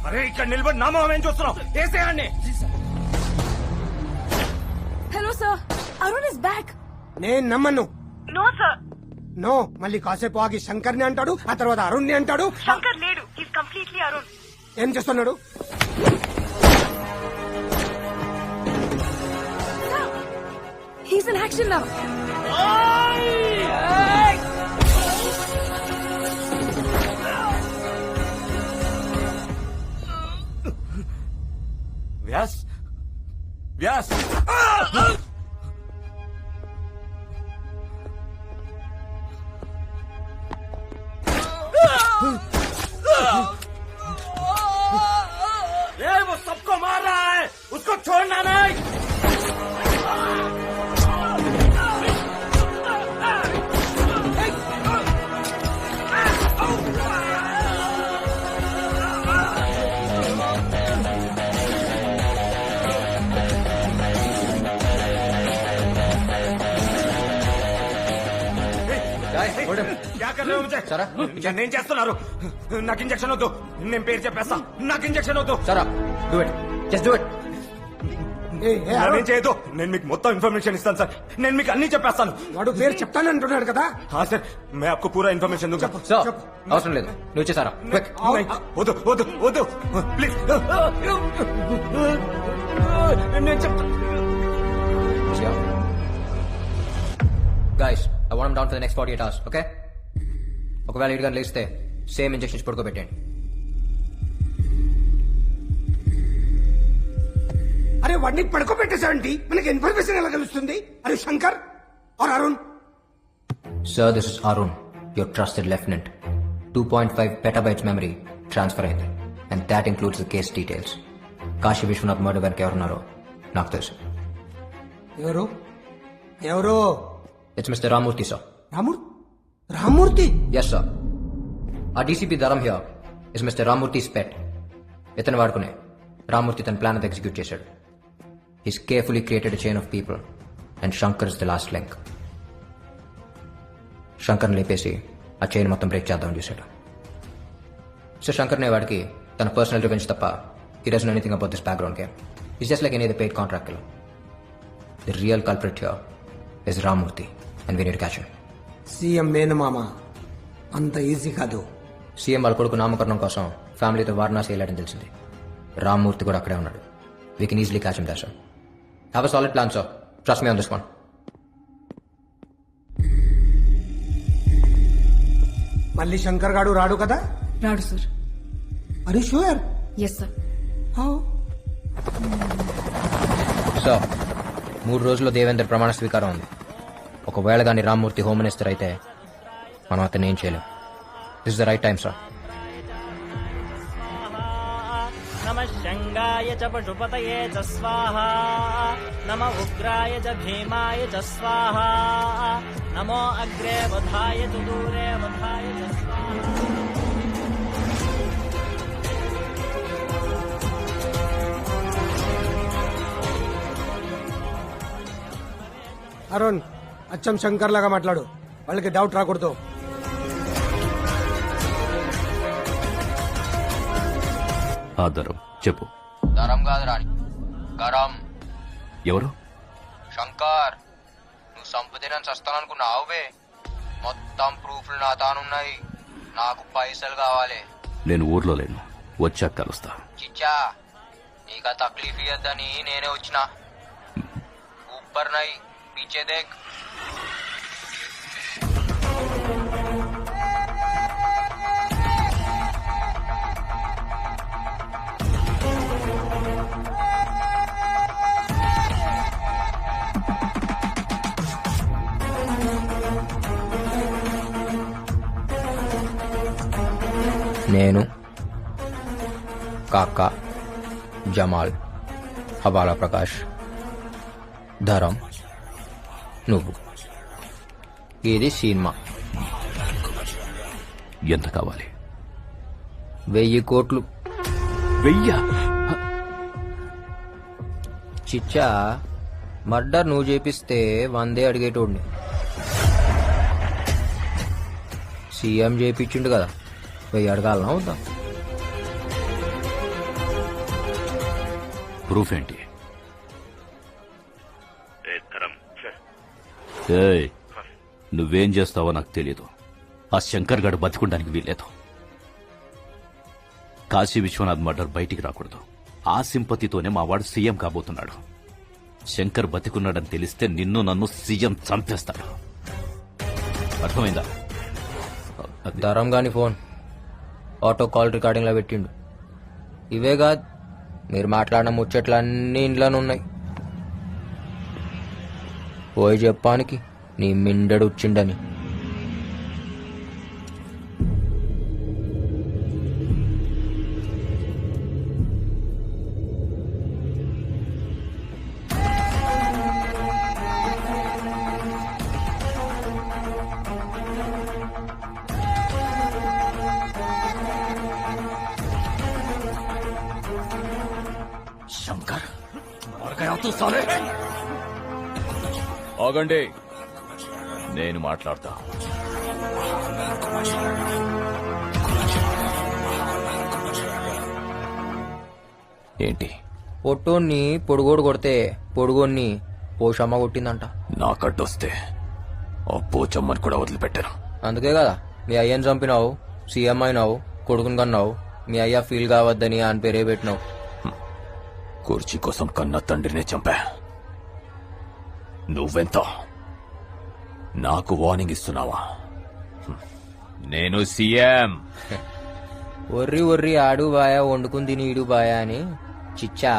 అరే ఇక్కడ నిలబడి నా మొహం ఏం చూస్తున్నావు? వేసేయాన్ని. Hello sir, Arun is back. నేను నమ్మను. No sir. నో, మళ్ళీ కాసేపు ఆగి శంకర్ ని అంటాడు, ఆ తర్వాత అరుణ్ ని అంటాడు. శంకర్ లేడు, హీస్ కంప్లీట్లీ అరుణ్. ఏం చేస్తున్నాడు? He's in action now. Vyas Vyas ये वो सबको मार रहा है, उसको छोड़ना नहीं. क्या कर रहे हो मुझे? సరా నేను చేస్తున్నారు. నాకు ఇంజక్షన్ వద్దు, నేను పేరు చెప్పేస్తా. నాకు ఇంజక్షన్ వద్దు. సరా do it, just do it. నేను చేయదు. నేను మీకు మొత్తం ఇన్ఫర్మేషన్ ఇస్తాను సార్. నేను మీకు అన్ని చెప్పేస్తాను. వాడు పేరు చెప్తానంటున్నాడు కదా. हाँ सर, मैं आपको पूरा इन्फॉर्मेशन दूंगा. సో అవసరం లేదు, నువ్వు ఇచ్చేసారా? క్విక్. नहीं, వద్దు వద్దు వద్దు ప్లీజ్. నేను చెప్తా. Guys, I want down for the next 48 hours, okay? ఒకవేళ ఇటుగా లేస్తే సేమ్ ఇంజెక్షన్స్ పడుకోబెట్టండి. అరే వాడిని పడుకోబెట్టేసాడండి, మనకి ఇన్ఫర్మేషన్ ఎలా తెలుస్తుంది? అరే శంకర్ और Arun. Sir, this is Arun, your trusted lieutenant. 2.5 petabytes memory transfer అయింది, and that includes the case details. Kashi Vishwanath murder వెనక ఎవరున్నారో నాకు తెలుసు. ఎవరు ఎవరు? It's mister Ramurthy, sir. Ramurthy? Yes sir. ఆ DCP Dharam here is mister Ramurthy's pet. ఇతను వాడుకునే రామూర్తి తన ప్లాన్ ఎగ్జిక్యూట్ చేశాడు. He's carefully created chain of people, and Shankar is the last link. శంకర్ని లేపేసి ఆ చైన్ మొత్తం బ్రేక్ చేద్దామని చూశాడు. సో శంకర్ నే వాడికి తన పర్సనల్ రివెంజ్ తప్ప he doesn't know anything about this background game. He's just like any other paid contract killer. The real culprit here is Ramurthy, and we need to catch him. CM మేనమామ అంత easy కాదు. CM వాళ్ళ కొడుకు నామకరణం కోసం ఫ్యామిలీతో వారణాసి వెళ్ళాడని తెలిసింది. రామ్మూర్తి కూడా అక్కడే ఉన్నాడు. We can easily catch him there, sir. Have a solid plan, sir. Trust me on this one. మళ్ళీ శంకర్ గాడు రాడు కదా? రాడు సార్. అరే షూర్? Yes sir. సో 3 రోజుల్లో దేవేందర్ ప్రమాణ స్వీకారం ఉంది. ఒకవేళ కానీ రామ్మూర్తి హోమ్ మినిస్టర్ అయితే మనం అతన్ని ఏం చేయలేం. This is the right time, sir. నమః శంగాయ చ పశుపతయే చ స్వాహా, నమః ఉగ్రాయ చ భీమాయ చ స్వాహా, నమో అగ్రే వధాయ చ దూరే వధాయ చ స్వాహా. అరుణ్, అచ్చం శంకర్ లాగా మాట్లాడు, వాళ్ళకి డౌట్ రాకూడదు. ఆధారం చెప్పు. దరం కాదు రాణి, గరం. ఎవరు? శంకర్, నువ్వు సంపదనని చస్తాననుకున్నావువే. మొత్తం ప్రూఫ్లు నా తానున్నాయి. నాకు పైసలు కావాలి. నేను ఊర్లో లేను, వచ్చాక కలుస్తా. చిచ్చా, నీకు తక్లీఫ్ ఇయ్యద్దని నేనే వచ్చిన. ఊపర్ నై పీచే దేఖ్. నేను, కాకా, జమాల్, హవాలా ప్రకాష్, ధరం, నువ్వు. ఇది సినిమా. ఎంత కావాలి? 1000 కోట్లు. 1000? చిచ్చా, మర్డర్ నువ్వు చేపిస్తే 100 అడిగేటోడిని. సీఎం చేయించిండు కదా, వెయ్యి అడగాలనా వద్దా? ప్రూఫ్ ఏంటి? ఏయ్, నువ్వేం చేస్తావో నాకు తెలియదు. ఆ శంకర్ గడు బతికుండానికి వీల్లేదు. కాశీ విశ్వనాథ్ మర్డర్ బయటికి రాకూడదు. ఆ సింపతితోనే మా వాడు సీఎం కాబోతున్నాడు. శంకర్ బతికున్నాడని తెలిస్తే నిన్ను నన్ను సీఎం చంపేస్తాడు. అర్థమైందా? ధరం గాని ఫోన్ ఆటో కాల్ రికార్డింగ్ లో పెట్టిండు. ఇవే కాదు, మీరు మాట్లాడిన ముచ్చట్లు అన్ని ఇంట్లోనే ఉన్నాయి. పోయి చెప్పానికి నీ మిండడు వచ్చిండని. శంకర్ ఆగండి, నేను మాట్లాడతా. ఏంటి? పొట్టోన్ని పొడుగోడు కొడితే పొడుగోన్ని పోషమ్మ కొట్టిందంట. నాకడ్డొస్తే ఆ పోచమ్మని కూడా వదిలిపెట్టాను. అందుకే కదా మీ అయ్యని చంపినావు, సీఎం అయినావు, కొడుకుని కన్నావు. మీ అయ్య ఫీల్ కావద్దని అని పేరే పెట్టినావు. కుర్చీ కోసం కన్న తండ్రినే చంపా. నువ్వెంత నాకు వార్నింగ్ ఇస్తున్నావా? నేను సీఎం. ఒర్రి ఒర్రి ఆడు బాయా, వండుకుని నీడు బాయా అని. చిచ్చా,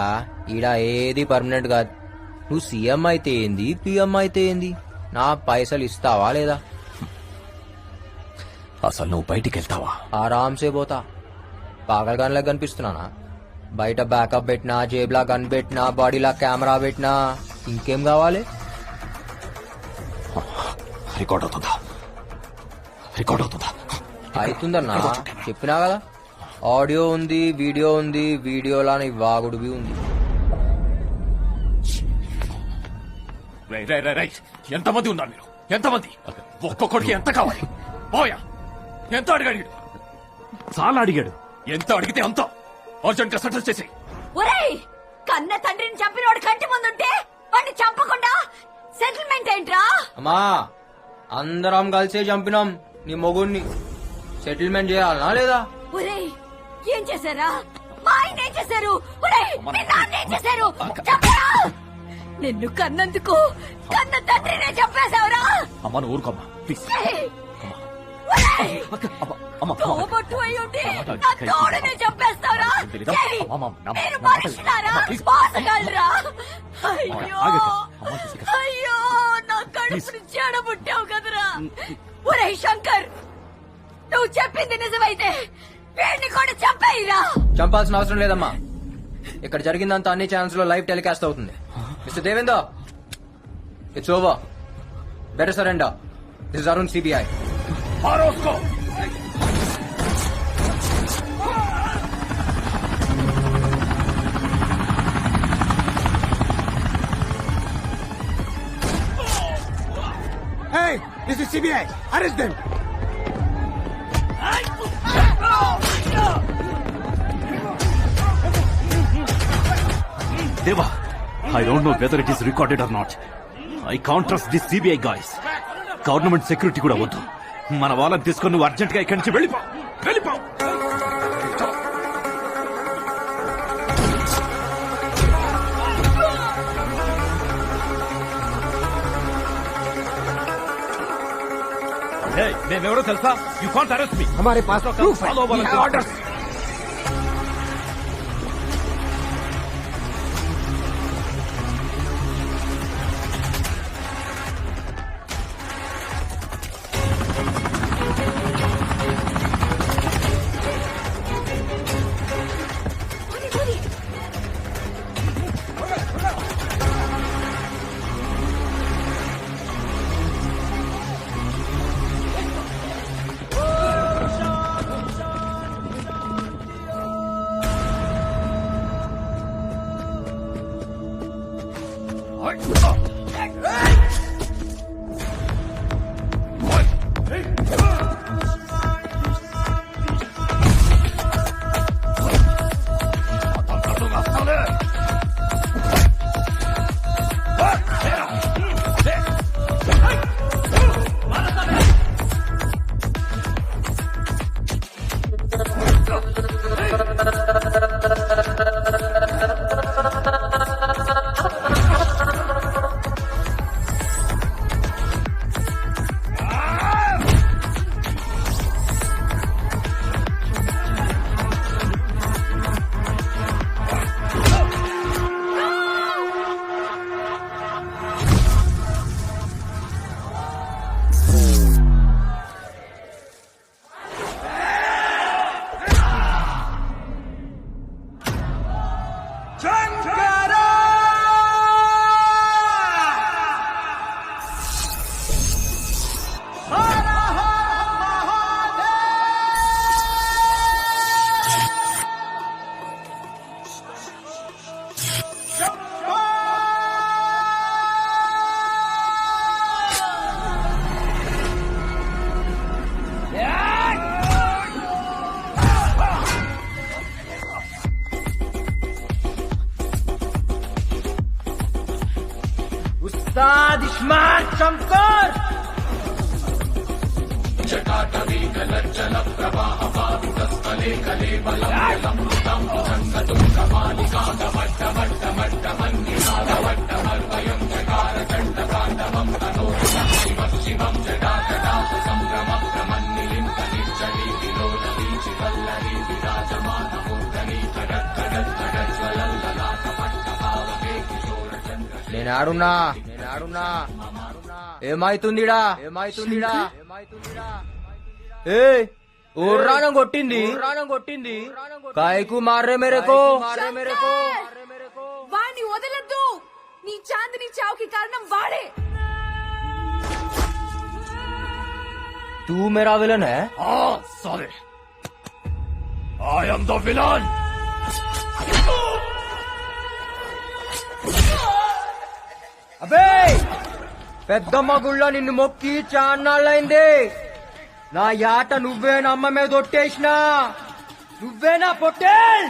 ఈడ ఏది పర్మనెంట్ కాదు. నువ్వు సీఎం అయితే ఏంది, పిఎం అయితే ఏంది, నా పైసలు ఇస్తావా లేదా? అసలు నువ్వు బయటికి వెళ్తావా? ఆరాంసే పోతా. పాగల్ గన్లా కనిపిస్తున్నానా? బయట బ్యాకప్ పెట్టినా, జేబులా గన్ పెట్టినా, బాడీలా కెమెరా పెట్టినా, ఇంకేం కావాలి? రికార్డ్ అవుతుందా? రికార్డ్ అవుతుందా? అవుతుందన్నా, చెప్పినా కదా. ఆడియో ఉంది, వీడియో ఉంది, వీడియోలా నీ వాగుడువి ఉంది. ఎంతమంది ఉన్నారు మీరు? ఎంతమంది? ఒక్కొక్కడికి ఎంత కావాలి? పోయా, ఎంత అడిగాడు? చాలా అడిగాడు. ఎంత అడిగితే అంత అర్జెంట్ గా సెటిల్ చేసి. ఒరేయ్, కన్న తండ్రిని చంపినోడు కంటి ముందుంటే వాడిని చంపకుండా సెటిల్మెంట్ ఏంట్రా? అమ్మా, అందరం కలిసే చంపినాం నీ మొగుడిని. సెటిల్మెంట్ చేయాలనా లేదా? ఒరేయ్, ఏం చేశారా? మా ఆయన ఏం చేశారు? ఒరేయ్, మీ నాన్న ఏం చేశారు? చెప్పరా? నిన్ను కన్నందుకు కన్న తండ్రినే చంపేశావురా? అమ్మ నువ్వు ఊరుకోమ్మా ప్లీజ్. ఏయ్, ఒరేయ్, తోబొట్టు అయి ఉండి నా తోడనే చంపేస్తావురా? ఏయ్, మీరు మనుషులారా? మోసగాళ్ళరా? అయ్యో అయ్యో, నా కడుపుని చెడబుట్టావు కదరా. ఒరేయ్ శంకర్, నువ్వు చెప్పింది నిజమైతే వీడిని కూడా చంపేయిరా. చంపాల్సిన అవసరం లేదమ్మా. ఇక్కడ జరిగిందంతా అన్ని ఛానల్స్ లో లైవ్ టెలికాస్ట్ అవుతుంది. Mister Devender, it's over. Better surrender. This is Arun, CBI. Hey, this is CBI. Arrest them. Deva, I don't know whether it is recorded or not. I can't trust these CBI guys. Government security కూడా వద్దు. మన వాళ్ళని తీసుకొని నువ్వు urgent గా ఇక్కడి నుంచి వెళ్ళిపో. నేనెవరో తెలుసా? యూ కాంట్ అరెస్ట్ మీ. हमारे पास proof है. Follow We have orders. Shankar నేను ఆడున్నా ఏమైతుందిడా ఏ ఊర్రానం కొట్టింది కాయకు మారే మేరకు వాణ్ణి వదలద్దు. నీ చాందిని చావుకి కారణం వాడే. तू मेरा विलन है? Sorry I am the villain. అబే పెద్దమ్మ గుళ్ళ నిన్ను మొక్కి చాన్నాళ్ళైంది. నా యాట నువ్వే నమ్మ మీద ఒట్టేసినా. నువ్వేనా పొట్టేల్?